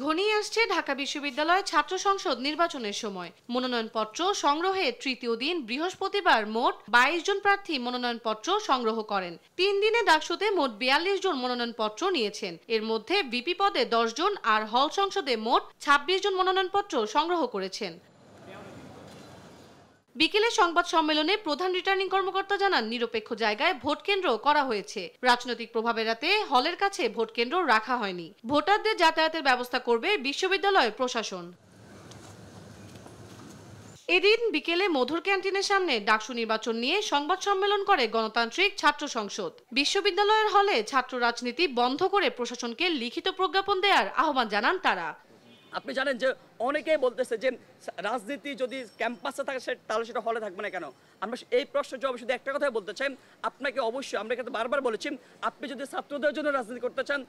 ঘনিয়ে আসছে ঢাকা বিশ্ববিদ্যালয় ছাত্র সংসদ নির্বাচনের সময়। মনোনয়নপত্র সংগ্রহে তৃতীয় দিন বৃহস্পতিবার মোট 22 জন প্রার্থী মনোনয়নপত্র সংগ্রহ করেন। 3 দিনে ডাকসুতে মোট 42 জন মনোনয়নপত্র নিয়েছেন। এর মধ্যে ভিপি পদে 10 জন আর হল সংসদে মোট 26 জন মনোনয়নপত্র সংগ্রহ করেছেন। বিকেলে সংবাদ সম্মেলনে প্রধান রিটার্নিং কর্মকর্তা জানান, নিরপেক্ষ জায়গায় ভোট কেন্দ্র করা হয়েছে। রাজনৈতিক প্রভাব এড়াতে হলের কাছে ভোট কেন্দ্র রাখা হয়নি। ভোটারদের যাতায়াতের ব্যবস্থা করবে বিশ্ববিদ্যালয় প্রশাসন। এদিন বিকেলে মধুর ক্যান্টিনের সামনে ডাকসু নির্বাচন নিয়ে সংবাদ সম্মেলন করে গণতান্ত্রিক ছাত্র সংসদ। বিশ্ববিদ্যালয়ের হলে ছাত্র রাজনীতি বন্ধ করে প্রশাসনকে লিখিত প্রজ্ঞাপন দেওয়ার আহ্বান জানান তারা। আপনি জানেন যে অনেকেই বলতেছে যে রাজনীতি যদি ক্যাম্পাসে থাকে তাহলে সেটা হলে থাকবে না কেন। আমরা এই প্রশ্নের জবাবে শুধু একটা কথাই বলতে চাই, আপনাকে অবশ্যই, আমরা কিন্তু বারবার বলেছি, আপনি যদি ছাত্রদের জন্য রাজনীতি করতে চান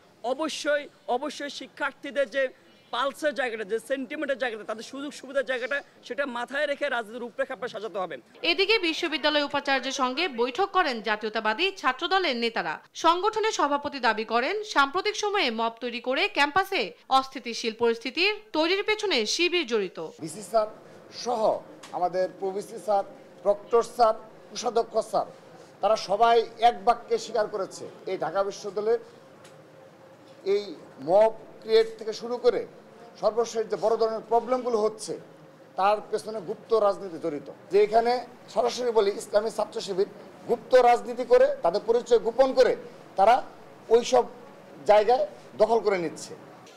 অবশ্যই শিক্ষার্থীদের যে পালসের জায়গাটা, যে সেন্টিমেন্টের জায়গাটা, তাদের সুযোগ সুবিধার জায়গাটা, সেটা মাথায় রেখে রাজনীতির রূপরেখা আপনার সাজাতে হবে। এদিকে বিশ্ববিদ্যালয় উপাচার্যের সঙ্গে বৈঠক করেন জাতীয়তাবাদী ছাত্র দলের নেতারা। সংগঠনের সভাপতি দাবি করেন, সাম্প্রতিক সময়ে মব তৈরি করে ক্যাম্পাসে অস্থিতিশীল পরিস্থিতির তৈরির পেছনে শিবির জড়িত। ভিসি স্যার সহ আমাদের প্রভিসি স্যার, প্রক্টর স্যার, কোষাধ্যক্ষ স্যার, তারা সবাই এক বাক্যে স্বীকার করেছে এই ঢাকা বিশ্ববিদ্যালয়ের এই মব ক্রিয়েট থেকে শুরু করে সর্বশেষ যে বড় ধরনের প্রবলেমগুলো হচ্ছে তার পেছনে গুপ্ত রাজনীতি জড়িত। যে এখানে সরাসরি বলি, ইসলামী ছাত্র শিবির গুপ্ত রাজনীতি করে তাদের পরিচয় গোপন করে তারা ওইসব জায়গায় দখল করে নিচ্ছে।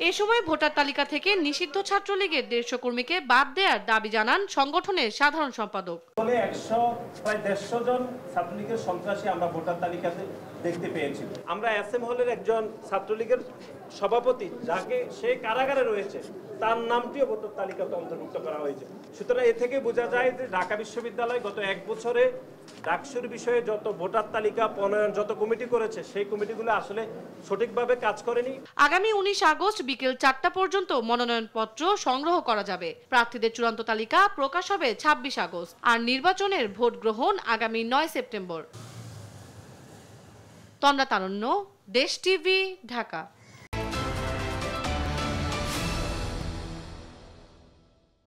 এ সময় ভোটার তালিকা থেকে নিষিদ্ধ ছাত্রলীগের 150 কর্মীকে বাদ দেওয়ার দাবি জানান সংগঠনের সাধারণ সম্পাদক। প্রায় 150 জন ছাত্রলীগের সন্ত্রাসী আমরা ভোটার তালিকাতে দেখতে পেয়েছি। আমরা এসএম হলের একজন ছাত্রলীগের সভাপতি, যাকে সে কারাগারে রয়েছে, তার নামটিও ভোটার তালিকাতে অন্তর্ভুক্ত করা হয়েছে। সুতরাং এ থেকে বোঝা যায় যে ঢাকা বিশ্ববিদ্যালয় গত 1 বছরে ডাকসুর বিষয়ে যত ভোটার তালিকা প্রণয়ন যত কমিটি করেছে, সেই কমিটিগুলো আসলে সঠিকভাবে কাজ করেনি। আগামী 19 আগস্ট বিকেল 4টা পর্যন্ত মনোনয়নপত্র সংগ্রহ করা যাবে। প্রার্থীদের চূড়ান্ত তালিকা প্রকাশ হবে 26 আগস্ট আর নির্বাচনের ভোট গ্রহণ আগামী 9 সেপ্টেম্বর। তন্দ্রা তারণ্য, দেশ টিভি, ঢাকা।